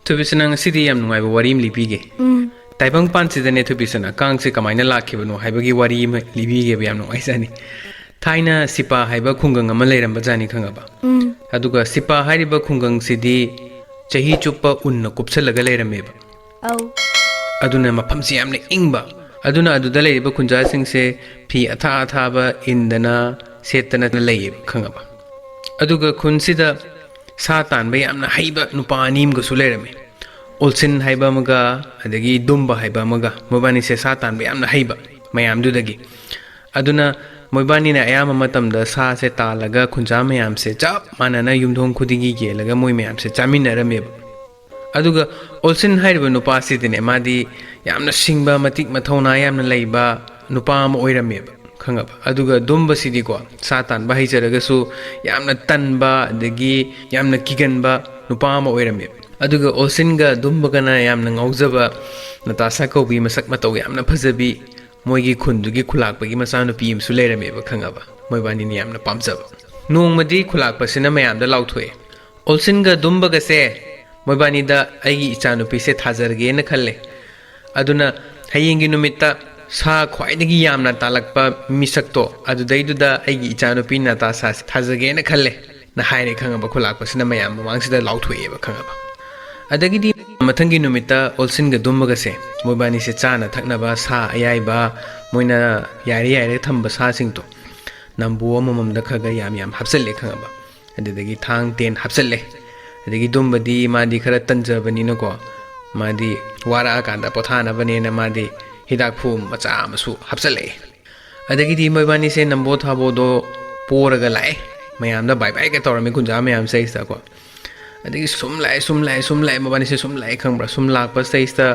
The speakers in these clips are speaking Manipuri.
Tubisana ngasi yam nungai ba wari am libige. Taibang pansidane tubisana kangse kamaina lakhibano haibagi wari am libige ba yam nungai sani. Thaina sipa haiba khungang ama leiramba jani khangaba. Aduga sipa haiba khungang sidi chahi chupa unna kupsalaga leirameba. Aduna mafamsi yamne ingba. Aduna aduda leiba khunja singse phi atha athaba indana setana leib khangaba. Aduga khunsida sa tanba yamna haiba nupa anim ga sulerame. Olsin haiba maga adagi dumba haiba maga mobani se sa tanba yamna haiba mayam dudagi. Aduna moibani na ayama matamda sa se talaga khunja mayam se chap manana yumdong khudigi gelaga moi mayam se chaminarameba. Aduga olsin haiba nupa sidine madi yamna singba matik mathona yamna leiba nupa ma oirameba. Khangaba aduga dumba sidi ko satan ba hijaraga yamna tanba adagi yamna kiganba nupa ma oirame aduga olsinga dumba kana yamna ngaujaba natasa ko bi masak mataw yamna phajabi moigi khundugi khulakpagi masanu pi imsu leirame ba khangaba moibani ni yamna pamjaba nongmadi khulakpa sina mayam da lauthoe olsinga dumba ga se moibani da aigi ichanu pi se thajarge na khalle aduna hayingi numitta sa khwaidagi yamna talakpa misakto adudaiduda aigi ichanupi nata sa thajage na khalle na haire khangaba khulakpa sina mayam mangsida lauthoeba khangaba adagidi mathangi numita olsinga dumbaga se moibani se chana thaknaba sa ayaiba moina yari thamba sa singto nambu amamamda khaga yam hapsalle khangaba adagidi thang ten hapsalle adagi dumbadi madi khara tanjabani na ko madi wara kanda pothana bane na madi hidak phum macha amasu hapsale adagidi moibani se nambo thabo do poraga lai mayam da bai bai ka torami kunja mayam sai sta ko adagi sumlai mobani se sumlai khangbra sumlak pa sai sta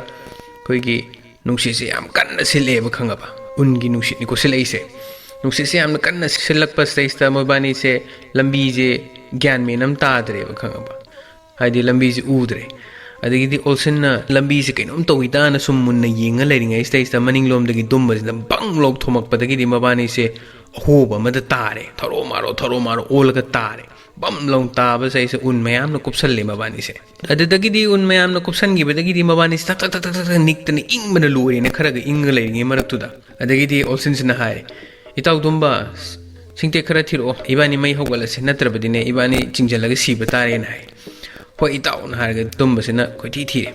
koigi nungsi se yam kanna sile ba khangaba ungi nungsi ni ko silai se nungsi se yam kanna silak pa sai sta mobani se lambi je gyan me nam ta dre ba khangaba haidi lambi je udre adagidi olsinna lambi se kainom tawida na summunna yenga leiringai stage ta maninglom dagi dumba sina bang lok thomak padagidi mabani se hoba mada tare tharo maro olga tare bam long ta ba sai se un mayam na kupsalle mabani se adagidi un mayam na kupsangi badagidi mabani se tak niktani ing mana luwe ne kharaga ing leiringai maraktuda adagidi olsin sina hai itaw dumba singte khara thiro ibani mai hogala se natrabadine ibani chingjalaga siba tare na hai hoi itaw na harga dumba sina koti thire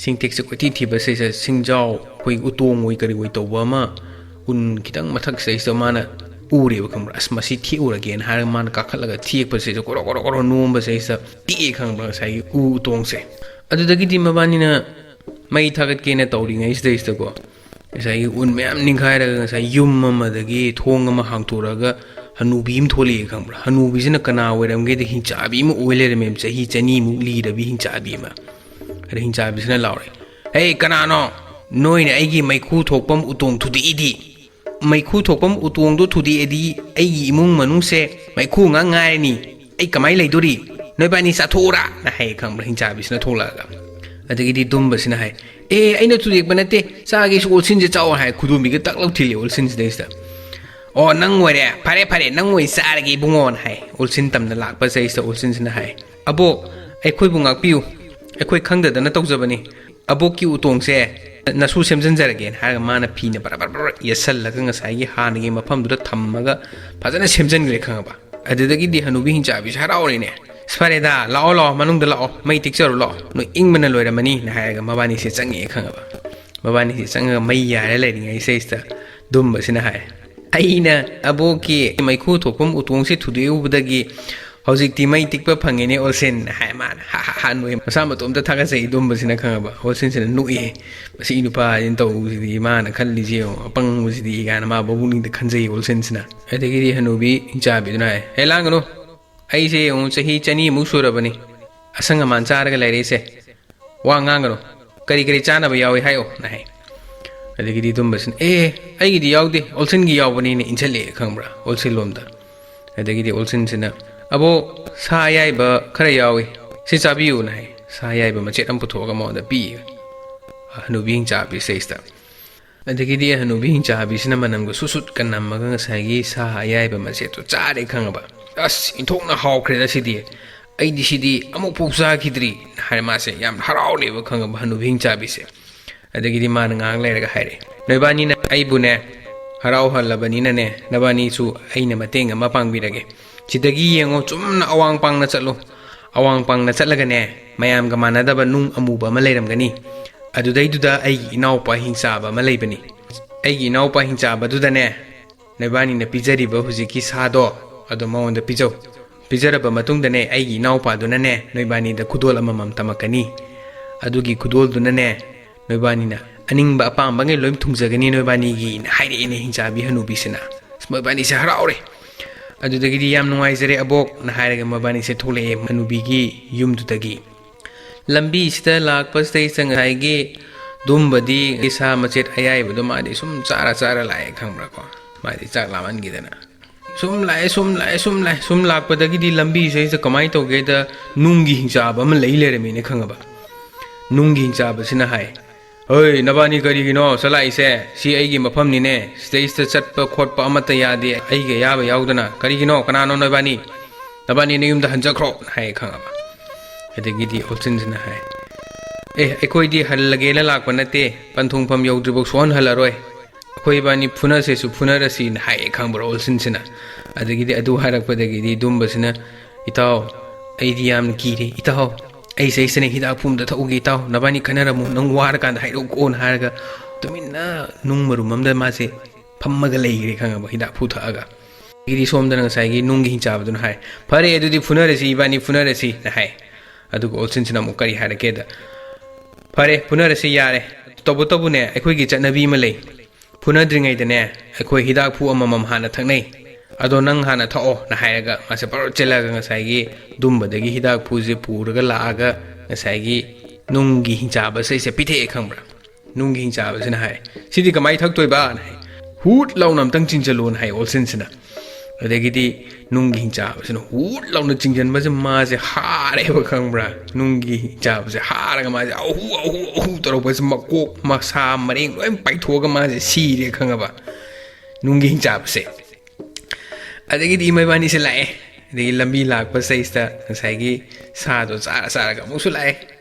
singtek se koti thiba se singjao hoi utong oi kari oi toba ma un kitang mathak se mana ure ba khambra asmasi thi ura gen har man ka khalaga thiek pa se koro nomba se ti khambra sai utong se adudagi di mabani na mai thagat ke na tawri ngai se ko sai un mayam ningkhai ra sai yum ma dagi thong ma hangtoraga hanubi im tholi khambra hanubi sina kana weramge de Hingchabi mu oile mem chahi chani mu li da bi Hingchabi ma re Hingchabi sina laure hey kana no noi ne aigi maikhu thokpam utong thudi idi maikhu thokpam utong do thudi edi aigi imung manung se maikhu nga ngai ni ai kamai leidori noi bani sa thora na hai khambra Hingchabi sina tholaga adagi di dumba sina hai aina thudi banate sa ge sul sin je chaw hai khudumi ge taklau thili ol sin de sta oh nang ware pare nang wai saragi bungon hai ulsin tamna lakpa sai sa ulsin sina hai abo ai khoi bungak piu ai khoi khangda dana taujabani abo ki utong se nasu semjan jarage har mana phina bar yasal laga ngasai gi hanagi mafam du thammaga phajana semjan gre khangaba adudagi di hanubi Hingchabi haraure ne spareda lao manung da lao mai tikcharu lao no ingmana loiramani na haga mabani se changi khangaba mabani se changa mai yare leiringai sai sta dumba sina hai aina aboki maikhu thokpam utong se thudi ubudagi hojikti mai tikpa phangene olsen hai man ha noi masama tomta thaga sei dumba sina khangaba olsen sina nui masi nupa in to di mana khalli je apang usidi gana ma babuning de khanjei olsen sina adagi hanubi Hingchabi duna helangano ai se on chahi chani mu surabani asanga man charaga laire se wa ngangano kari chana ba yawi hayo na hai adagidi dumbasin aigidi yaude olsin gi yaubani ne inchale khambra olsin lomda adagidi olsin sina abo sa yaiba khara yawi si chabiyu na hai sa yaiba machet am puthoga mo da pi hanubi Hingchabi seista adagidi hanubi Hingchabi sina manam go susut kanam maga ngasai gi sa yaiba machet to chare khangaba as inthokna hawkhre da sidi ꯑꯩꯗꯤ ꯁꯤꯗꯤ ꯑꯃꯨꯛ ꯐꯥꯎ ꯆꯥꯈꯤꯗ꯭ꯔꯤ ꯍꯥꯏꯔ ꯃꯥꯁꯦ ꯌꯥꯝ ꯍꯔꯥꯎꯂꯦꯕ ꯈꯪꯉꯕ ꯍꯅꯨꯕꯤ ꯍꯤꯡꯆꯥꯕꯤꯁꯦ ꯑꯗꯒꯤꯗꯤ ꯃꯥꯅ ꯉꯥꯏꯍꯥꯛ ꯂꯩꯔꯒ ꯍꯥꯏꯔꯛꯑꯦ ꯅꯣꯏꯕꯥꯅꯤꯅ ꯑꯩꯕꯨꯅꯦ ꯍꯔꯥꯎꯍꯜꯂꯕꯅꯤꯅꯅꯦ ꯅꯕꯥꯅꯤꯁꯨ ꯑꯩꯅ ꯃꯇꯦꯡ ꯑꯃ ꯄꯥꯡꯕꯤꯔꯒꯦ ꯁꯤꯗꯒꯤ ꯌꯦꯡꯉꯣ ꯆꯨꯝꯅ ꯑꯋꯥꯡ ꯄꯥꯡꯅ ꯆꯠꯂꯣ ꯑꯋꯥꯡ ꯄꯥꯡꯅ ꯆꯠꯂꯒꯅꯦ ꯃꯌꯥꯝꯒ ꯃꯥꯟꯅꯗꯕ ꯅꯨꯡ ꯑꯃꯨꯕ ꯑꯃ ꯂꯩꯔꯝꯒꯅꯤ ꯑꯗꯨꯗꯩꯗꯨꯗ ꯑꯩꯒꯤ ꯏꯅꯥꯎꯄꯥ ꯍꯤꯡꯆꯥꯕ ꯑꯃ ꯂꯩꯕꯅꯤ ꯑꯩꯒꯤ ꯏꯅꯥꯎꯄꯥ ꯍꯤꯡꯆꯥꯕꯗꯨꯗꯅꯦ ꯅꯣꯏꯕꯥꯅꯤꯅ ꯄꯤꯖꯔꯤꯕ ꯍꯧꯖꯤꯛꯀꯤ ꯁꯥꯗꯣ ꯑꯗꯣ ꯃꯉꯣꯟꯗ ꯄꯤꯖꯧ ꯄꯤꯖꯔꯕ ꯃꯇꯨꯡꯗꯅꯦ ꯑꯩꯒꯤ ꯏꯅꯥꯎꯄꯥꯗꯨꯅꯅꯦ ꯅꯣꯏꯕꯥꯅꯤꯗ ꯈꯨꯗꯣꯜ ꯑꯃꯃꯝ ꯇꯝꯃꯛꯀꯅꯤ ꯑꯗꯨꯒꯤ ꯈꯨꯗꯣꯜꯗꯨꯅꯅꯦ ꯅꯣꯏꯕꯥꯅꯤꯅ ꯑꯅꯤꯡꯕ ꯑꯄꯥꯝꯕꯉꯩ ꯂꯣꯏ ꯊꯨꯡꯖꯒꯅꯤ ꯅꯣꯏꯕꯥꯅꯤꯒꯤꯅ ꯍꯥꯏꯔꯛꯑꯦꯅꯦ ꯍꯤꯡꯆꯥꯕꯤ ꯍꯅꯨꯕꯤꯁꯤꯅ ꯃꯣꯏꯕꯥꯅꯤꯁꯦ ꯍꯔꯥꯎꯔꯦ ꯑꯗꯨꯗꯒꯤꯗꯤ ꯌꯥꯝ ꯅꯨꯡꯉꯥꯏꯖꯔꯦ ꯑꯕꯣꯛꯅ ꯍꯥꯏꯔꯒ ꯃꯣꯏꯕꯥꯅꯤꯁꯦ ꯊꯣꯛꯂꯛꯑꯦ ꯍꯅꯨꯕꯤꯒꯤ ꯌꯨꯝꯗꯨꯗꯒꯤ ꯂꯝꯕꯤꯁꯤꯗ ꯂꯥꯛꯄꯁꯤꯗꯩꯁꯤꯗ ꯉꯁꯥꯏꯒꯤ ꯗꯨꯝꯕꯗꯤ ꯁꯥ ꯃꯆꯦꯠ ꯑꯌꯥꯏꯕꯗꯣ ꯃꯥꯗꯤ ꯁꯨꯝ ꯆꯥꯔ ꯂꯥꯛꯑꯦ ꯈꯪꯕ꯭ꯔꯥꯀꯣ ꯃꯥꯗꯤ ꯆꯥꯛ ꯂꯥꯝꯃꯟꯈꯤꯗꯅ ꯁꯨꯝ ꯂꯥꯛꯄꯗꯒꯤꯗꯤ ꯂꯝꯕꯤꯁꯤꯗꯩꯁꯤꯗ ꯀꯃꯥꯏꯅ ꯇꯧꯒꯦꯗ ꯅꯨꯡꯒꯤ ꯍꯤꯡꯆꯥꯕ ꯑꯃ ꯂꯩꯔꯝꯃꯤꯅꯦ ꯈꯪꯉꯕ ꯅꯨꯡꯒꯤ ꯍꯤꯡꯆꯥꯕꯁꯤꯅ ꯍꯥꯏ ꯍꯣꯏ ꯅꯕꯥꯅꯤ ꯀꯔꯤꯒꯤꯅꯣ ꯆꯠꯂꯥꯛꯏꯁꯦ ꯁꯤ ꯑꯩꯒꯤ ꯃꯐꯝꯅꯤꯅꯦ ꯁꯤꯗꯩꯁꯤꯗ ꯆꯠꯄ ꯈꯣꯠꯄ ꯑꯃꯠꯇ ꯌꯥꯗꯦ ꯑꯩꯒ ꯑꯌꯥꯕ ꯌꯥꯎꯗꯅ ꯀꯔꯤꯒꯤꯅꯣ ꯀꯅꯥꯅꯣ ꯅꯕꯥꯅꯤ ꯅꯌꯨꯝꯗ ꯍꯟꯖꯈ꯭ꯔꯣ ꯍꯥꯏ ꯈꯪꯉꯕ ꯑꯗꯒꯤꯗꯤ ꯑꯣꯜꯆꯤꯟꯁꯤꯅ ꯍꯥꯏ ꯑꯩꯈꯣꯏꯗꯤ ꯍꯜꯂꯒꯦꯅ ꯂꯥꯛꯄ ꯅꯠꯇꯦ ꯄꯟꯊꯨꯡꯐꯝ ꯌꯧꯗ꯭ꯔꯤꯐꯥꯎ ꯁꯨꯍꯜꯍꯜꯂꯔꯣꯏ ꯑꯩꯈꯣꯏ ꯏꯕꯥꯅꯤ ꯐꯨꯅꯁꯦꯁꯨ ꯐꯨꯅꯔꯁꯤꯅ ꯍꯥꯏꯌꯦ ꯈꯪꯕ꯭ꯔꯥ ꯑꯣꯜꯆꯤꯟꯁꯤꯅ ꯑꯗꯒꯤꯗꯤ ꯑꯗꯨ ꯍꯥꯏꯔꯛꯄꯗꯒꯤꯗꯤ ꯗꯨꯝꯕꯁꯤꯅ ꯏꯇꯥꯎ ꯑꯩꯗꯤ ꯌꯥꯝꯅ ꯀꯤꯔꯦ ꯏꯇꯥꯎ ꯑꯩꯁꯤꯅ ꯍꯤꯗꯥꯛ ꯐꯨꯝꯗ ꯊꯛꯎꯒꯦ ꯏꯇꯥꯎ ꯅꯕꯥꯅꯤ ꯈꯟꯅꯔꯝꯃꯨ ꯅꯪ ꯋꯥꯔꯀꯥꯟꯗ ꯍꯥꯏꯔꯛꯎꯀꯣꯅ ꯍꯥꯏꯔꯒ ꯇꯨꯃꯤꯟꯅ ꯅꯨꯡ ꯃꯔꯨꯝ ꯑꯃꯗ ꯃꯥꯁꯦ ꯐꯝꯃꯒ ꯂꯩꯈ꯭ꯔꯦ ꯈꯪꯉꯕ ꯍꯤꯗꯥꯛ ꯐꯨ ꯊꯛꯑꯒ ꯑꯗꯒꯤꯗꯤ ꯁꯣꯝꯗꯅ ꯉꯁꯥꯏꯒꯤ ꯅꯨꯡꯒꯤ ꯍꯤꯡꯆꯥꯕꯗꯨꯅ ꯍꯥꯏ ꯐꯔꯦ ꯑꯗꯨꯗꯤ ꯐꯨꯅꯔꯁꯤ ꯏꯕꯥꯅꯤ ꯐꯨꯅꯔꯁꯤꯅ ꯍꯥꯏ ꯑꯗꯨꯒ ꯑꯣꯜꯆꯤꯟꯁꯤꯅ ꯑꯃꯨꯛ ꯀꯔꯤ ꯍꯥꯏꯔꯛꯀꯦꯗ ꯐꯔꯦ ꯐꯨꯅꯔꯁꯤ ꯌꯥꯔꯦ ꯇꯧꯕꯇꯕꯨꯅꯦ ꯑꯩꯈꯣꯏꯒꯤ ꯆꯠꯅꯕꯤ ꯑꯃ ꯂꯩ ꯐꯨꯅꯗ꯭ꯔꯤꯉꯩꯗꯅꯦ ꯑꯩꯈꯣꯏ ꯍꯤꯗꯥꯛ ꯐꯨ ꯑꯃꯃꯝ ꯍꯥꯟꯅ ꯊꯛꯅꯩ ꯑꯗꯣ ꯅꯪ ꯍꯥꯟꯅ ꯊꯛꯑꯣꯅ ꯍꯥꯏꯔꯒ ꯃꯥꯁꯦ ꯄꯔꯣꯠ ꯆꯦꯜꯂꯒ ꯉꯁꯥꯏꯒꯤ ꯗꯨꯝꯕꯗꯒꯤ ꯍꯤꯗꯥꯛ ꯐꯨꯁꯦ ꯄꯨꯔꯒ ꯂꯥꯛꯑꯒ ꯉꯁꯥꯏꯒꯤ ꯅꯨꯡꯒꯤ ꯍꯤꯡꯆꯥꯕꯁꯤꯁꯦ ꯄꯤꯊꯛꯑꯦ ꯈꯪꯕ꯭ꯔꯥ ꯅꯨꯡꯒꯤ ꯍꯤꯡꯆꯥꯕꯁꯤꯅ ꯍꯥꯏ ꯁꯤꯗꯤ ꯀꯃꯥꯏꯅ ꯊꯛꯇꯣꯏꯕꯅ ꯍꯥꯏ ꯍꯨꯠ ꯂꯥꯎꯅ ꯑꯝꯇꯪ ꯆꯤꯡꯁꯤꯜꯂꯣꯅ ꯍꯥꯏ ꯑꯣꯜꯆꯤꯟꯁꯤꯅ ꯑꯗꯒꯤꯗꯤ ꯅꯨꯡꯒꯤ ꯍꯤꯡꯆꯥꯕꯁꯤꯅ ꯍꯨꯠ ꯂꯥꯎꯅ ꯆꯤꯡꯁꯤꯟꯕꯁꯦ ꯃꯥꯁꯦ ꯍꯥꯔꯦꯕ ꯈꯪꯕ꯭ꯔꯥ ꯅꯨꯡꯒꯤ ꯍꯤꯡꯆꯥꯕꯁꯦ ꯍꯥꯔꯒ ꯃꯥꯁꯦ ꯑꯍꯨ ꯇꯧꯔꯛꯄꯁꯦ ꯃꯀꯣꯛ ꯃꯁꯥ ꯃꯔꯦꯡ ꯂꯣꯏ ꯄꯥꯏꯊꯣꯛꯑꯒ ꯃꯥꯁꯦ ꯁꯤꯔꯦ ꯈꯪꯉꯕ ꯅꯨꯡꯒꯤ ꯍꯤꯡꯆꯥꯕꯁꯦ ꯑꯗꯒꯤꯗꯤ ꯃꯣꯏꯕꯥꯅꯤꯁꯦ ꯂꯥꯛꯑꯦ ꯑꯗꯒꯤ ꯂꯝꯕꯤ ꯂꯥꯛꯄ ꯁꯩꯁꯤꯗ ꯉꯁꯥꯏꯒꯤ ꯁꯥꯗꯣ ꯆꯥꯔꯒ ꯑꯃꯨꯛꯁꯨ ꯂꯥꯛꯑꯦ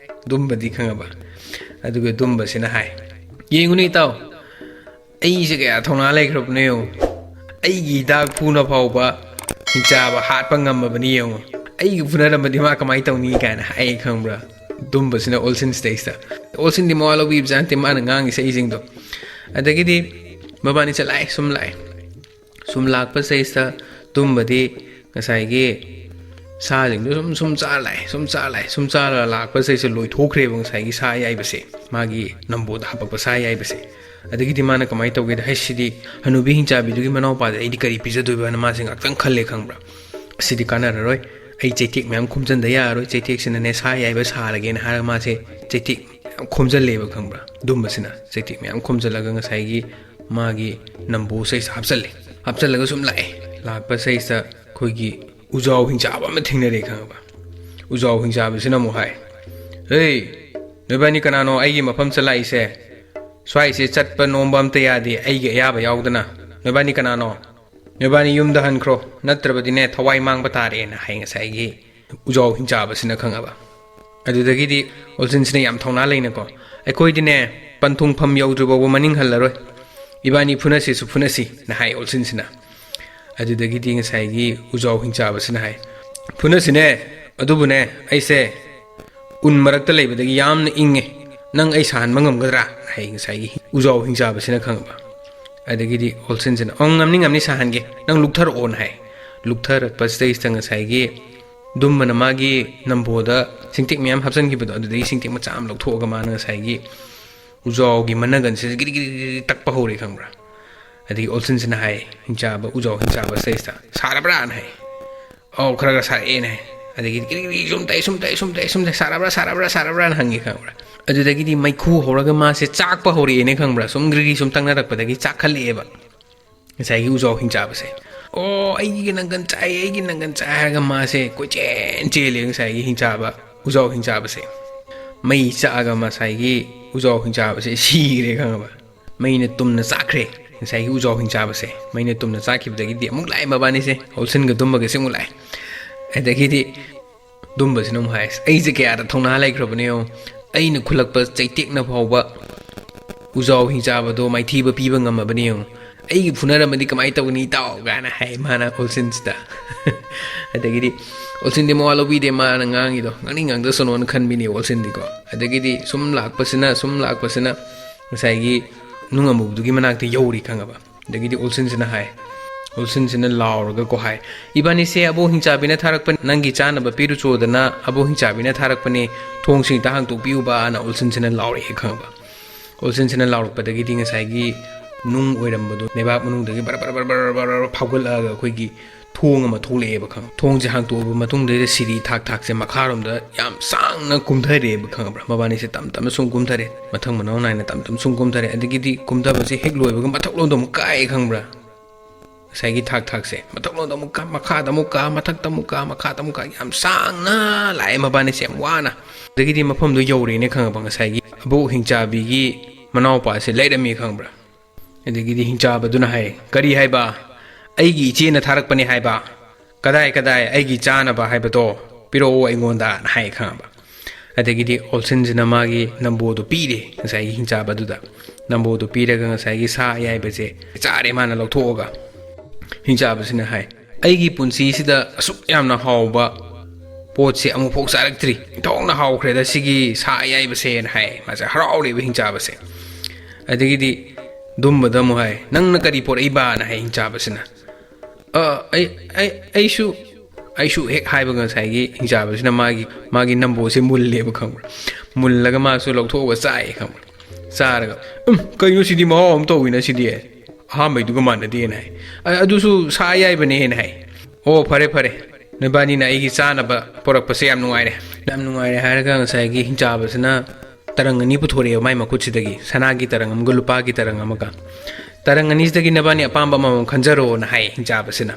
ꯗꯨꯝꯕꯗꯤ ꯈꯪꯉꯕ ꯑꯗꯨꯒ ꯗꯨꯝꯕꯁꯤꯅ ꯍꯥꯏ ꯌꯦꯡꯉꯨꯅꯦ ꯏꯇꯥꯎ ꯑꯩꯁꯦ ꯀꯌꯥ ꯊꯧꯅꯥ ꯂꯩꯈ꯭ꯔꯕꯅꯣ ꯌꯦꯡꯉꯨ ꯑꯩꯒꯤ ꯍꯤꯗꯥꯛ ꯐꯨꯅ ꯐꯥꯎꯕ ꯍꯤꯡꯆꯥꯕ ꯍꯥꯠꯄ ꯉꯝꯃꯕꯅꯤ ꯌꯦꯡꯉꯨ ꯑꯩꯒ ꯐꯨꯅꯔꯝꯕꯗꯤ ꯃꯥ ꯀꯃꯥꯏꯅ ꯇꯧꯅꯤ ꯀꯥꯏꯅ ꯍꯥꯏ ꯈꯪꯕ꯭ꯔꯥ ꯗꯨꯝꯕꯁꯤꯅ ꯑꯣꯜꯆꯤꯟ ꯁꯤꯗꯩꯁꯤꯗ ꯑꯣꯜꯆꯤꯟꯗꯤ ꯃꯋꯥ ꯂꯧꯕꯤꯕꯖꯥꯠ ꯅꯠꯇꯦ ꯃꯥꯅ ꯉꯥꯡꯉꯤ ꯏꯁꯩꯁꯤꯡꯗꯣ ꯑꯗꯒꯤꯗꯤ ꯃꯕꯥꯅꯤꯁꯦ ꯂꯥꯛꯑꯦ ꯁꯨꯝ ꯂꯥꯛꯄ ꯁꯩꯁꯤꯗ ꯗꯨꯝꯕꯗꯤ ꯉꯁꯥꯏꯒꯤ ꯁꯥꯁꯤꯡꯗꯣ ꯁꯨꯝ ꯆꯥꯔ ꯂꯥꯛꯄ ꯁꯩꯁꯦ ꯂꯣꯏꯊꯣꯛꯈ꯭ꯔꯦꯕ ꯉꯁꯥꯏꯒꯤ ꯁꯥ ꯑꯌꯥꯏꯕꯁꯦ ꯃꯥꯒꯤ ꯅꯝꯕꯣꯗ ꯍꯥꯄꯛꯄ ꯁꯥ ꯑꯌꯥꯏꯕꯁꯦ ꯑꯗꯒꯤꯗꯤ ꯃꯥꯅ ꯀꯃꯥꯏꯅ ꯇꯧꯒꯦꯗ ꯍꯩꯁꯤꯗꯤ ꯍꯅꯨꯕꯤ ꯍꯤꯡꯆꯥꯕꯤꯗꯨꯒꯤ ꯃꯅꯥꯎꯄꯥꯗ ꯑꯩꯗꯤ ꯀꯔꯤ ꯄꯤꯖꯗꯣꯏꯕꯅ ꯃꯥꯁꯦ ꯉꯥꯛꯇꯪ ꯈꯜꯂꯦ ꯈꯪꯕ꯭ꯔꯥ ꯑꯁꯤꯗꯤ ꯀꯥꯟꯅꯔꯔꯣꯏ ꯑꯩ ꯆꯩꯇꯦꯛ ꯃꯌꯥꯝ ꯈꯣꯝꯖꯤꯟꯗ ꯌꯥꯔꯔꯣꯏ ꯆꯩꯇꯦꯛꯁꯤꯅꯅꯦ ꯁꯥ ꯑꯌꯥꯏꯕ ꯁꯥꯔꯒꯦꯅ ꯍꯥꯏꯔꯒ ꯃꯥꯁꯦ ꯆꯩꯇꯦꯛ ꯃꯌꯥꯝ ꯈꯣꯝꯖꯤꯜꯂꯦꯕ ꯈꯪꯕ꯭ꯔꯥ ꯗꯨꯝꯕꯁꯤꯅ ꯆꯩꯇꯦꯛ ꯃꯌꯥꯝ ꯈꯣꯝꯖꯤꯜꯂꯒ ꯉꯁꯥꯏꯒꯤ ꯃꯥꯒꯤ ꯅꯝꯕꯣ ꯁꯩꯁꯤꯗ ꯍꯥꯞꯆꯜꯂꯒ ꯁꯨꯝ ꯂꯥꯛꯄ ꯁꯩꯁꯤꯗ ꯑꯩꯈꯣꯏꯒꯤ ꯎꯖꯥꯎ ꯍꯤꯡꯆꯥꯕ ꯑꯃ ꯊꯦꯡꯅꯔꯦ ꯈꯪꯉꯕ ꯎꯖꯥꯎ ꯍꯤꯡꯆꯥꯕꯁꯤꯅ ꯑꯃꯨꯛ ꯍꯥꯏ ꯍꯦ ꯅꯣꯏꯕꯥꯅꯤ ꯀꯅꯥꯅꯣ ꯑꯩꯒꯤ ꯃꯐꯝ ꯆꯠꯂꯥꯛꯏꯁꯦ ꯁ꯭ꯋꯥꯏꯁꯦ ꯆꯠꯄ ꯅꯣꯝꯕ ꯑꯝꯇ ꯌꯥꯗꯦ ꯑꯩꯒꯤ ꯑꯌꯥꯕ ꯌꯥꯎꯗꯅ ꯅꯣꯏꯕꯥꯅꯤ ꯀꯅꯥꯅꯣ ꯅꯣꯏꯕꯥꯅꯤ ꯌꯨꯝꯗ ꯍꯟꯈ꯭ꯔో ꯅꯠꯇ꯭ꯔꯕꯗꯤꯅꯦ ꯊꯋꯥꯏ ꯃꯥꯡꯕ ꯇꯥꯔꯦꯅ ꯍꯥꯏ ꯉꯁꯥꯏꯒꯤ ꯎꯖꯥꯎ ꯍꯤꯡꯆꯥꯕꯁꯤꯅ ꯈꯪꯉꯕ ꯑꯗꯨꯗꯒꯤꯗꯤ ꯑꯣꯜꯆꯤꯟꯁꯤꯅ ꯌꯥꯝ ꯊꯧꯅꯥ ꯂꯩꯅꯀꯣ ꯑꯩꯈꯣꯏꯗꯤꯅꯦ ꯄꯟꯊꯨꯡꯐꯝ ꯌꯧꯗ꯭ꯔꯤꯐꯥꯎꯕ ꯃꯅꯤꯡ ꯍꯜꯂꯔꯣꯏ ꯏꯕꯥꯅꯤ ꯐꯨꯅꯁꯤꯁꯨ ꯐꯨꯅꯁꯤꯅ ꯍꯥꯏ ꯑꯣꯜꯆꯤꯟꯁꯤꯅ ꯑꯗꯨꯗꯒꯤꯗꯤ ꯉꯁꯥꯏꯒꯤ ꯎꯖꯥꯎ ꯍꯤꯡꯆꯥꯕꯁꯤꯅ ꯍꯥꯏ ꯐꯨꯅꯁꯤꯅꯦ ꯑꯗꯨꯕꯨꯅꯦ ꯑꯩꯁꯦ ꯎꯟ ꯃꯔꯛꯇ ꯂꯩꯕꯗꯒꯤ ꯌꯥꯝꯅ ꯏꯪꯉꯦ ꯅꯪ ꯑꯩ ꯁꯥꯍꯟꯕ ꯉꯝꯒꯗ꯭ꯔꯥ ꯍꯥꯏ ꯉꯁꯥꯏꯒꯤ ꯎꯖꯥꯎ ꯍꯤꯡꯆꯥꯕꯁꯤꯅ ꯈꯪꯉꯕ ꯑꯗꯒꯤꯗꯤ ꯑꯣꯜꯆꯤꯟꯁꯤꯅ ꯉꯝꯅꯤ ꯁꯥꯍꯟꯒꯦ ꯅꯪ ꯂꯨꯛꯊꯔꯛꯑꯣꯅ ꯍꯥꯏ ꯂꯨꯛꯊꯔꯛꯄꯁꯤꯗꯩꯁꯤꯗ ꯉꯁꯥꯏꯒꯤ ꯗꯨꯝꯕꯅ ꯃꯥꯒꯤ ꯅꯝꯕꯣꯗ ꯁꯤꯡꯇꯦꯛ ꯃꯌꯥꯝ ꯍꯥꯞꯆꯤꯟꯈꯤꯕꯗꯣ ꯑꯗꯨꯗꯒꯤ ꯁꯤꯡꯇꯦꯛ ꯃꯆꯥ ꯑꯃ ꯂꯧꯊꯣꯛꯑꯒ ꯃꯥꯅ ꯉꯁꯥꯏꯒꯤ ꯎꯖꯥꯎꯒꯤ ꯃꯅꯒꯟꯁꯤꯗ ꯒꯤꯔꯤ ꯇꯛꯄ ꯍꯧꯔꯦ ꯈꯪꯕ꯭ꯔꯥ ꯑꯗꯒꯤ ꯑꯣꯜꯆꯤꯟꯁꯤꯅ ꯍꯥꯏ ꯎꯖꯥꯎ ꯍꯤꯡꯆꯥꯕ ꯁꯩꯁꯤꯗ ꯁꯥꯔꯕ꯭ꯔꯥꯅ ꯍꯥꯏ ꯈꯔ ꯁꯥꯔꯛꯑꯦꯅ ꯍꯥꯏ ꯑꯗꯒꯤꯗꯤ ꯀꯤꯔꯤ ꯁꯨꯝ ꯇꯩ ꯁꯥꯔꯕ꯭ꯔꯥꯅ ꯍꯪꯉꯤ ꯈꯪꯕ꯭ꯔꯥ ꯑꯗꯨꯗꯒꯤꯗꯤ ꯃꯩꯈꯨ ꯍꯧꯔꯒ ꯃꯥꯁꯦ ꯆꯥꯛꯄ ꯍꯧꯔꯛꯑꯦꯅꯦ ꯈꯪꯕ꯭ꯔꯥ ꯁꯨꯝ ꯁꯨꯝ ꯇꯛꯅꯔꯛꯄꯗꯒꯤ ꯆꯥꯛꯈꯠꯂꯛꯑꯦꯕ ꯉꯁꯥꯏꯒꯤ ꯎꯖꯥꯎ ꯍꯤꯡꯆꯥꯕꯁꯦ ꯑꯩꯒꯤꯅꯪꯒꯟ ꯆꯥꯏ ꯍꯥꯏꯔꯒ ꯃꯥꯁꯦ ꯀꯣꯏꯆꯦꯟ ꯆꯦꯜꯂꯦ ꯉꯁꯥꯏꯒꯤ ꯎꯖꯥꯎ ꯍꯤꯡꯆꯥꯕꯁꯦ ꯃꯩ ꯆꯥꯛꯑꯒ ꯉꯁꯥꯏꯒꯤ ꯎꯖꯥꯎ ꯍꯤꯡꯆꯥꯕꯁꯦ ꯁꯤꯈ꯭ꯔꯦ ꯈꯪꯉꯕ ꯃꯩꯅ ꯇꯨꯝꯅ ꯆꯥꯛꯈ꯭ꯔꯦ ꯉꯁꯥꯏꯒꯤ ꯎꯖꯥꯎ ꯍꯤꯡꯆꯥꯕꯁꯦ ꯃꯩꯅ ꯇꯨꯝꯅ ꯆꯥꯛꯈꯤꯕꯗꯒꯤꯗꯤ ꯑꯃꯨꯛ ꯂꯥꯛꯑꯦ ꯃꯕꯥꯅꯤꯁꯦ ꯑꯣꯜꯆꯤꯟꯒ ꯗꯨꯝꯕꯒꯁꯦ ꯑꯃꯨꯛ ꯂꯥꯛꯑꯦ ꯑꯗꯒꯤꯗꯤ ꯗꯨꯝꯕꯁꯤꯅ ꯑꯃꯨꯛ ꯍꯥꯏ ꯑꯩꯁꯦ ꯀꯌꯥꯗ ꯊꯧꯅꯥ ꯂꯩꯈ꯭ꯔꯕꯅꯦ ꯑꯩꯅ ꯈꯨꯜꯂꯛꯄ ꯆꯩꯇꯦꯛꯅ ꯐꯥꯎꯕ ꯎꯖꯥꯎ ꯍꯤꯡꯆꯥꯕꯗꯣ ꯃꯥꯏꯊꯤꯕ ꯄꯤꯕ ꯉꯝꯃꯕꯅꯦ ꯑꯩꯒꯤ ꯐꯨꯅꯔꯝꯃꯗꯤ ꯀꯃꯥꯏꯅ ꯇꯧꯒꯅꯤ ꯏꯇꯥꯎ ꯀꯥꯏꯅ ꯍꯥꯏ ꯃꯥꯅ ꯑꯣꯜꯁꯤꯟꯁꯤꯗ ꯑꯗꯒꯤꯗꯤ ꯑꯣꯜꯁꯤꯟꯗꯤ ꯃꯋꯥ ꯂꯧꯕꯤꯗꯦ ꯃꯥꯅ ꯉꯥꯡꯉꯤꯗꯣ ꯉꯥꯡꯗꯁꯅꯣꯅ ꯈꯟꯕꯤꯅꯤ ꯑꯣꯜꯁꯤꯟꯗꯤꯀꯣ ꯑꯗꯒꯤꯗꯤ ꯁꯨꯝ ꯂꯥꯛꯄꯁꯤꯅ ꯉꯁꯥꯏꯒꯤ ꯅꯨꯡ ꯑꯃꯨꯕꯗꯨꯒꯤ ꯃꯅꯥꯛꯇ ꯌꯧꯔꯤ ꯈꯪꯉꯕ ꯑꯗꯒꯤꯗꯤ ꯑꯣꯜꯁꯤꯟꯁꯤꯅ ꯍꯥꯏ ꯑꯣꯜꯁꯤꯟꯁꯤꯅ ꯂꯥꯎꯔꯒꯀꯣ ꯍꯥꯏ ꯏꯕꯥꯅꯤꯁꯦ ꯑꯕꯣ ꯍꯤꯡꯆꯥꯕꯤꯅ ꯊꯥꯔꯛꯄ ꯅꯪꯒꯤ ꯆꯥꯅꯕ ꯄꯤꯔꯨꯆꯣꯗꯅ ꯑꯕꯣ ꯍꯤꯡꯆꯥꯕꯤꯅ ꯊꯥꯔꯛꯄꯅꯦ ꯊꯣꯡꯁꯤꯡꯇ ꯍꯥꯡꯇꯣꯛꯄꯤꯌꯨꯕꯅ ꯑꯣꯜꯁꯤꯟꯁꯤꯅ ꯂꯥꯎꯔꯛꯑꯦ ꯈꯪꯉꯕ ꯑꯣꯜꯁꯤꯟꯁꯤꯅ ꯂꯥꯎꯔꯛꯄꯗꯒꯤꯗꯤ ꯉꯁꯥꯏꯒꯤ ꯅꯨꯡ ꯑꯣꯏꯔꯝꯕꯗꯣ ꯂꯩꯕꯥꯛ ꯃꯅꯨꯡꯗꯒꯤ ꯕꯔ ꯐꯥꯎꯒꯠꯂꯛꯑꯒ ꯑꯩꯈꯣꯏꯒꯤ ꯊꯣꯡ ꯑꯃ ꯊꯣꯛꯂꯛꯑꯦꯕ ꯈꯪꯉꯕ ꯊꯣꯡꯁꯦ ꯍꯥꯡꯇꯣꯛꯑꯕ ꯃꯇꯨꯡꯗꯩꯗ ꯁꯤꯔꯤ ꯊꯥꯛꯁꯦ ꯃꯈꯥꯔꯣꯝꯗ ꯌꯥꯝ ꯁꯥꯡꯅ ꯀꯨꯝꯊꯔꯦꯕ ꯈꯪꯉꯕ꯭ꯔꯥ ꯃꯕꯥꯅꯤꯁꯦ ꯇꯞ ꯇꯞꯅ ꯁꯨꯝ ꯀꯨꯝꯊꯔꯦ ꯃꯊꯪ ꯃꯅꯥꯎ ꯅꯥꯏꯅ ꯇꯞ ꯇꯞꯅ ꯁꯨꯝ ꯀꯨꯝꯊꯔꯦ ꯑꯗꯒꯤꯗꯤ ꯀꯨꯝꯊꯕꯁꯦ ꯍꯦꯛ ꯂꯣꯏꯕꯒ ꯃꯊꯛꯂꯣꯝꯗ ꯑꯃꯨꯛ ꯀꯥꯏꯑꯦ ꯈꯪꯕ꯭ꯔꯥ ꯉꯁꯥꯏꯒꯤ ꯊꯥꯛꯁꯦ ꯃꯊꯛꯂꯣꯝꯗ ꯑꯃꯨꯛ ꯀꯥ ꯃꯈꯥꯗ ꯑꯃꯨꯛ ꯀꯥ ꯃꯊꯛꯇ ꯑꯃꯨꯛ ꯀꯥ ꯃꯈꯥꯗ ꯑꯃꯨꯛ ꯀꯥ ꯌꯥꯝ ꯁꯥꯡꯅ ꯂꯥꯛꯑꯦ ꯃꯕꯥꯅꯤꯁꯦ ꯌꯥꯝ ꯋꯥꯅ ꯑꯗꯒꯤꯗꯤ ꯃꯐꯝꯗꯣ ꯌꯧꯔꯦꯅꯦ ꯈꯪꯉꯕ ꯉꯁꯥꯏꯒꯤ ꯑꯕꯣꯛ ꯍꯤꯡꯆꯥꯕꯤꯒꯤ ꯃꯅꯥꯎꯄꯥꯁꯦ ꯂꯩꯔꯝꯃꯤ ꯈꯪꯕ꯭ꯔꯥ ꯑꯗꯒꯤꯗꯤ ꯍꯤꯡꯆꯥꯕꯗꯨꯅ ꯍꯥꯏ ꯀꯔꯤ ꯍꯥꯏꯕ ꯑꯩꯒꯤ ꯏꯆꯦꯅ ꯊꯥꯔꯛꯄꯅꯦ ꯍꯥꯏꯕ ꯀꯗꯥꯏ ꯑꯩꯒꯤ ꯆꯥꯅꯕ ꯍꯥꯏꯕꯗꯣ ꯄꯤꯔꯛꯑꯣ ꯑꯩꯉꯣꯟꯗꯅ ꯍꯥꯏ ꯈꯪꯉꯕ ꯑꯗꯒꯤꯗꯤ ꯑꯣꯜꯁꯤꯟꯁꯤꯅ ꯃꯥꯒꯤ ꯅꯝꯕꯣꯗꯣ ꯄꯤꯔꯦ ꯉꯁꯥꯏꯒꯤ ꯍꯤꯡꯆꯥꯕꯗꯨꯗ ꯅꯝꯕꯣꯗꯣ ꯄꯤꯔꯒ ꯉꯁꯥꯏꯒꯤ ꯁꯥ ꯑꯌꯥꯏꯕꯁꯦ ꯆꯥꯔꯦ ꯃꯥꯅ ꯂꯧꯊꯣꯛꯑꯒ ꯍꯤꯡꯆꯥꯕꯁꯤꯅ ꯍꯥꯏ ꯑꯩꯒꯤ ꯄꯨꯟꯁꯤꯁꯤꯗ ꯑꯁꯨꯛ ꯌꯥꯝꯅ ꯍꯥꯎꯕ ꯄꯣꯠꯁꯦ ꯑꯃꯨꯛꯐꯥꯎ ꯆꯥꯔꯛꯇ꯭ꯔꯤ ꯏꯟꯊꯣꯛꯅ ꯍꯥꯎꯈ꯭ꯔꯦꯗ ꯁꯤꯒꯤ ꯁꯥ ꯑꯌꯥꯏꯕꯁꯦꯅ ꯍꯥꯏ ꯃꯥꯁꯦ ꯍꯔꯥꯎꯔꯦꯕ ꯍꯤꯡꯆꯥꯕꯁꯦ ꯑꯗꯒꯤꯗꯤ ꯗꯨꯝꯕꯗ ꯑꯃꯨꯛ ꯍꯥꯏ ꯅꯪꯅ ꯀꯔꯤ ꯄꯣꯔꯛꯏꯕꯅ ꯍꯥꯏ ꯍꯤꯡꯆꯥꯕꯁꯤꯅ ꯑꯩꯁꯨ ꯍꯦꯛ ꯍꯥꯏꯕ ꯉꯁꯥꯏꯒꯤ ꯍꯤꯡꯆꯥꯕꯁꯤꯅ ꯃꯥꯒꯤ ꯅꯝꯕꯣꯁꯦ ꯃꯨꯜꯂꯦꯕ ꯈꯪꯕ꯭ꯔꯥ ꯃꯨꯜꯂꯒ ꯃꯥꯁꯨ ꯂꯧꯊꯣꯛꯑꯒ ꯆꯥꯏꯑꯦ ꯈꯪꯕ꯭ꯔꯥ ꯆꯥꯔꯒ ꯀꯩꯅꯣ ꯁꯤꯗꯤ ꯃꯍꯥꯎ ꯑꯃ ꯇꯧꯋꯤꯅ ꯁꯤꯗꯤ ꯑꯍꯥꯟꯕꯩꯗꯨꯒ ꯃꯥꯟꯅꯗꯦꯅ ꯍꯥꯏ ꯑꯗꯨꯁꯨ ꯁꯥ ꯑꯌꯥꯏꯕꯅꯦꯅ ꯍꯥꯏ ꯑꯣ ꯐꯔꯦ ꯅꯣꯏꯕꯥꯅꯤꯅ ꯑꯩꯒꯤ ꯆꯥꯅꯕ ꯄꯣꯔꯛꯄꯁꯦ ꯌꯥꯝ ꯅꯨꯡꯉꯥꯏꯔꯦ ꯍꯥꯏꯔꯒ ꯉꯁꯥꯏꯒꯤ ꯍꯤꯡꯆꯥꯕꯁꯤꯅ ꯇꯔꯪ ꯑꯅꯤ ꯄꯨꯊꯣꯔꯛꯑꯦꯕ ꯃꯥꯏ ꯃꯈꯨꯠꯁꯤꯗꯒꯤ ꯁꯅꯥꯒꯤ ꯇꯔꯪ ꯑꯃꯒ ꯂꯨꯄꯥꯒꯤ ꯇꯔꯪ ꯑꯃꯒ ꯇꯔꯪ ꯑꯅꯤꯁꯤꯗꯒꯤ ꯅꯕꯥꯅꯤ ꯑꯄꯥꯝꯕ ꯑꯃꯃꯝ ꯈꯟꯖꯔꯣꯅ ꯍꯥꯏ ꯍꯤꯡꯆꯥꯕꯁꯤꯅ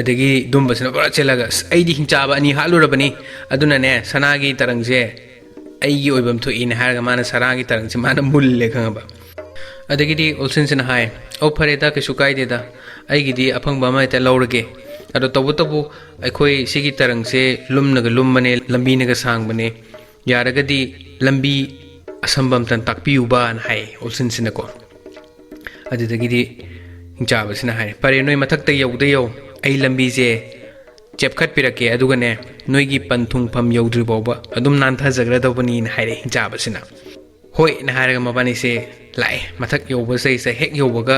ꯑꯗꯒꯤ ꯗꯨꯝꯕꯁꯤꯅ ꯄꯨꯔꯥ ꯆꯦꯜꯂꯒ ꯑꯩꯗꯤ ꯍꯤꯡꯆꯥꯕ ꯑꯅꯤ ꯍꯥꯠꯂꯨꯔꯕꯅꯤ ꯑꯗꯨꯅꯅꯦ ꯁꯅꯥꯒꯤ ꯇꯔꯪꯁꯦ ꯑꯩꯒꯤ ꯑꯣꯏꯐꯝ ꯊꯣꯛꯏꯅ ꯍꯥꯏꯔꯒ ꯃꯥꯅ ꯁꯅꯥꯒꯤ ꯇꯔꯪꯁꯦ ꯃꯥꯅ ꯃꯨꯜꯂꯦ ꯈꯪꯉꯕ ꯑꯗꯒꯤꯗꯤ ꯑꯣꯜꯁꯤꯟꯁꯤꯅ ꯍꯥꯏ ꯐꯔꯦꯗ ꯀꯩꯁꯨ ꯀꯥꯏꯗꯦꯗ ꯑꯩꯒꯤꯗꯤ ꯑꯐꯪꯕ ꯑꯃ ꯍꯦꯛꯇ ꯂꯧꯔꯒꯦ ꯑꯗꯣ ꯇꯧꯕꯇꯕꯨ ꯑꯩꯈꯣꯏ ꯁꯤꯒꯤ ꯇꯔꯪꯁꯦ ꯂꯨꯝꯅꯒ ꯂꯨꯝꯕꯅꯦ ꯂꯝꯕꯤꯅꯒ ꯁꯥꯡꯕꯅꯦ ꯌꯥꯔꯒꯗꯤ ꯂꯝꯕꯤ ꯑꯁꯝꯕ ꯑꯝꯇꯪ ꯇꯥꯛꯄꯤꯌꯨꯕꯅ ꯍꯥꯏ ꯑꯣꯜꯁꯤꯟꯁꯤꯅꯀꯣ ꯑꯗꯨꯗꯒꯤꯗꯤ ꯍꯤꯡꯆꯥꯕꯁꯤꯅ ꯍꯥꯏ ꯐꯔꯦ ꯅꯣꯏ ꯃꯊꯛꯇ ꯌꯧ ꯑꯩ ꯂꯝꯕꯤꯁꯦ ꯆꯦꯞꯈꯠꯄꯤꯔꯛꯀꯦ ꯑꯗꯨꯒꯅꯦ ꯅꯣꯏꯒꯤ ꯄꯟꯊꯨꯡꯐꯝ ꯌꯧꯗ꯭ꯔꯤ ꯐꯥꯎꯕ ꯑꯗꯨꯝ ꯅꯥꯟꯊꯖꯈ꯭ꯔꯗꯧꯕꯅꯤꯅ ꯍꯥꯏꯔꯦ ꯍꯤꯡꯆꯥꯕꯁꯤꯅ ꯍꯣꯏꯅ ꯍꯥꯏꯔꯒ ꯃꯕꯥꯅꯤꯁꯦ ꯂꯥꯛꯑꯦ ꯃꯊꯛ ꯌꯧꯕꯁꯤꯗꯩꯁꯤꯗ ꯍꯦꯛ ꯌꯧꯕꯒ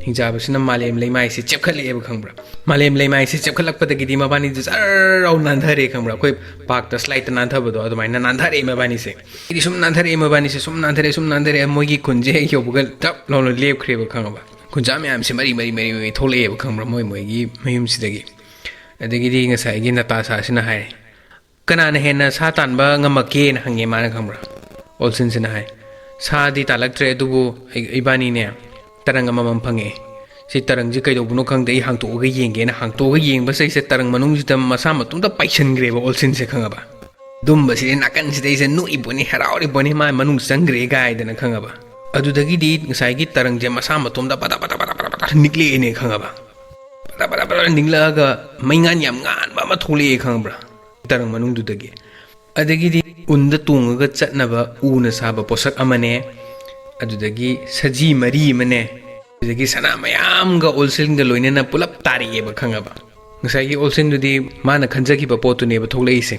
ꯍꯤꯡꯆꯥꯕꯁꯤꯅ ꯃꯥꯂꯦꯝ ꯂꯩꯃꯥꯏꯁꯦ ꯆꯦꯞꯈꯠꯂꯛꯑꯦꯕ ꯈꯪꯕ꯭ꯔꯥ ꯃꯥꯂꯦꯝ ꯂꯩꯃꯥꯏꯁꯦ ꯆꯦꯞꯈꯠꯂꯛꯄꯗꯒꯤꯗꯤ ꯃꯕꯥꯅꯤꯁꯦ ꯖꯔ ꯅꯥꯟꯊꯔꯦ ꯈꯪꯕ꯭ꯔꯥ ꯑꯩꯈꯣꯏ ꯄꯥꯛꯇ ꯁ꯭ꯂꯥꯏꯠꯇ ꯅꯥꯟꯊꯕꯗꯣ ꯑꯗꯨꯃꯥꯏꯅ ꯅꯥꯟꯊꯔꯛꯑꯦ ꯃꯕꯥꯅꯤꯁꯦ ꯏꯗꯤ ꯁꯨꯝ ꯅꯥꯟꯊꯔꯛꯑꯦ ꯃꯕꯥꯅꯤꯁꯦ ꯁꯨꯝ ꯅꯥꯟꯊꯔꯛꯑꯦ ꯃꯣꯏꯒꯤ ꯈꯨꯟꯁꯦ ꯍꯦꯛ ꯌꯧꯕꯒ ꯇꯞ ꯂꯥꯎꯅ ꯂꯦꯞꯈ꯭ꯔꯦꯕ ꯈꯪꯉꯕ ꯈꯨꯟꯖꯥ ꯃꯌꯥꯝꯁꯦ ꯃꯔꯤ ꯊꯣꯛꯂꯛꯑꯦꯕ ꯈꯪꯕ꯭ꯔꯥ ꯃꯣꯏꯒꯤ ꯃꯌꯨꯝꯁꯤꯗꯒꯤ ꯑꯗꯒꯤꯗꯤ ꯉꯁꯥꯏꯒꯤ ꯅꯇꯥꯁꯥꯁꯤꯅ ꯍꯥꯏ ꯀꯅꯥꯅ ꯍꯦꯟꯅ ꯁꯥ तानꯕ ꯉꯝꯃꯛꯀꯦꯅ ꯍꯪꯉꯦ ꯃꯥꯅ ꯈꯪꯕ꯭ꯔꯥ ꯑꯣꯜꯁꯤꯟꯁꯤꯅ ꯍꯥꯏ ꯁꯥꯗꯤ ꯇꯥꯜꯂꯛꯇ꯭ꯔꯦ ꯑꯗꯨꯕꯨ ꯏꯕꯥꯅꯤꯅꯦ ꯇꯔꯪ ꯑꯃꯃꯝ ꯐꯪꯉꯦ ꯁꯤ ꯇꯔꯪꯁꯦ ꯀꯩꯗꯧꯕꯅꯣ ꯈꯪꯗꯦ ꯑꯩ ꯍꯥꯡꯇꯣꯛꯑꯒ ꯌꯦꯡꯒꯦꯅ ꯍꯥꯡꯇꯣꯛꯑꯒ ꯌꯦꯡꯕꯁꯤꯗꯩꯁꯦ ꯇꯔꯪ ꯃꯅꯨꯡꯁꯤꯗ ꯃꯁꯥ ꯃꯇꯣꯝꯇ ꯄꯥꯏꯁꯟꯈ꯭ꯔꯦꯕ ꯑꯣꯜꯁꯤꯟꯁꯦ ꯈꯪꯉꯕ ꯗꯨꯝꯕꯁꯤꯗꯤ ꯅꯥꯀꯟꯁꯤꯗꯩꯁꯦ ꯅꯣꯛꯏꯕꯣꯅꯤ ꯍꯔꯥꯎꯔꯤꯕꯣꯅꯤ ꯃꯥ ꯃꯅꯨꯡ ꯆꯪꯈ꯭ꯔꯦ ꯒꯥꯏꯗꯅ ꯈꯪꯉꯕ ꯑꯗꯨꯗꯒꯤꯗꯤ ꯉꯁꯥꯏꯒꯤ ꯇꯔꯪꯁꯦ ꯃꯁꯥ ꯃꯇꯣꯝꯗ ꯄꯗ ꯅꯤꯛꯂꯛꯑꯦꯅꯦ ꯈꯪꯉꯕ ꯄꯗ ꯅꯤꯛꯂꯛꯑꯒ ꯃꯩꯉꯥꯟ ꯌꯥꯝ ꯉꯥꯟꯕ ꯑꯃ ꯊꯣꯛꯂꯛꯑꯦ ꯈꯪꯕ꯭ꯔꯥ ꯇꯔꯪ ꯃꯅꯨꯡꯗꯨꯗꯒꯤ ꯑꯗꯒꯤꯗꯤ ꯎꯟꯗ ꯇꯣꯡꯉꯒ ꯆꯠꯅꯕ ꯎꯅ ꯁꯥꯕ ꯄꯣꯠꯁꯛ ꯑꯃꯅꯦ ꯑꯗꯨꯗꯒꯤ ꯁꯖꯤ ꯃꯔꯤ ꯑꯃꯅꯦ ꯑꯗꯨꯗꯒꯤ ꯁꯅꯥ ꯃꯌꯥꯝꯒ ꯑꯣꯜꯁꯤꯟꯒ ꯂꯣꯏꯅꯅ ꯄꯨꯂꯞ ꯇꯥꯔꯛꯑꯦꯕ ꯈꯪꯉꯕ ꯉꯁꯥꯏꯒꯤ ꯑꯣꯜꯁꯤꯟꯗꯨꯗꯤ ꯃꯥꯅ ꯈꯟꯖꯈꯤꯕ ꯄꯣꯠꯇꯨꯅꯦꯕ ꯊꯣꯛꯂꯛꯏꯁꯦ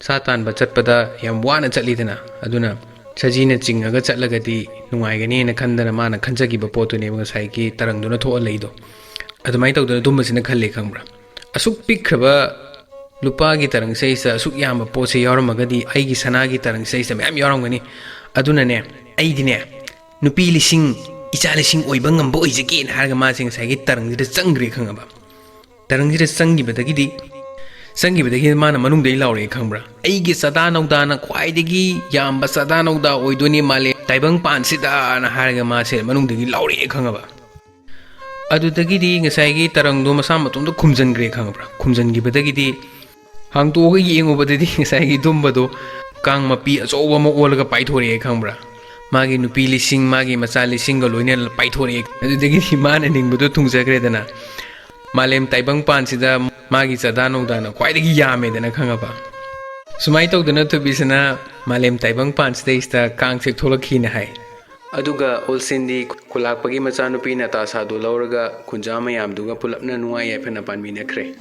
ꯁꯥ ꯇꯥꯟꯕ ꯆꯠꯄꯗ ꯌꯥꯝ ꯋꯥꯅ ꯆꯠꯂꯤꯗꯅ ꯑꯗꯨꯅ ꯁꯖꯤꯅ ꯆꯤꯡꯉꯒ ꯆꯠꯂꯒꯗꯤ ꯅꯨꯡꯉꯥꯏꯒꯅꯤꯅ ꯈꯟꯗꯅ ꯃꯥꯅ ꯈꯟꯖꯈꯤꯕ ꯄꯣꯠꯇꯨꯅꯦꯕ ꯉꯁꯥꯏꯒꯤ ꯇꯔꯪꯗꯨꯅ ꯊꯣꯛꯑ ꯂꯩꯗꯣ ꯑꯗꯨꯃꯥꯏꯅ ꯇꯧꯗꯅ ꯗꯨꯝꯕꯁꯤꯅ ꯈꯜꯂꯦ ꯈꯪꯕ꯭ꯔꯥ ꯑꯁꯨꯛ ꯄꯤꯛꯈ꯭ꯔꯕ ꯂꯨꯄꯥꯒꯤ ꯇꯔꯪꯁꯤꯗꯩꯁꯤꯗ ꯑꯁꯨꯛ ꯌꯥꯝꯕ ꯄꯣꯠꯁꯦ ꯌꯥꯎꯔꯝꯃꯒꯗꯤ ꯑꯩꯒꯤ ꯁꯅꯥꯒꯤ ꯇꯔꯪꯁꯤꯗꯩꯁꯤꯗ ꯃꯌꯥꯝ ꯌꯥꯎꯔꯝꯒꯅꯤ ꯑꯗꯨꯅꯅꯦ ꯑꯩꯗꯤꯅꯦ ꯅꯨꯄꯤ 1000 इचा 1000 ओइबा ngamba ओइजगे न हारगा मासे ngसाइगी तरंगजिदा चंग्रे खंगबा तरंगजिदा चंगिबदगी माना मनुंगदै लाउरे खंगब्रा अइगे सदा नौदाना ख्वाइदगी याम्बा सदा नौदा ओइदोनी माले ताइबंग पानसिदा न हारगा मासे मनुंगदगी लाउरे खंगबा अदुदगिदी ngसाइगी तरंगदो मसा मतुमदो खुमजनग्रे खंगब्रा खुमजनगिबदगिदी हांगतोगा येंगोबददी ngसाइगी दुंबदो कांग मपी अचौबा म ओलगा पाइथोरे खंगब्रा मागी नुपी 1000 मागी मचा 1000 ग लोइने पाइथोरे अदुदगी माने निंगबदो थुंगजग्रेदना मालेम ताइबंग पानसिदा मागी चदा नौदाना ख्वाइदगी यामेदना खंगबा Sumai tawduna thubisana malem taibang pansidesta kangsik tholakhina hai. Aduga olsindi khulakpagi machanupi na tasadu lauraga khunja mayamduga pulapna nuwa yafana panminakre.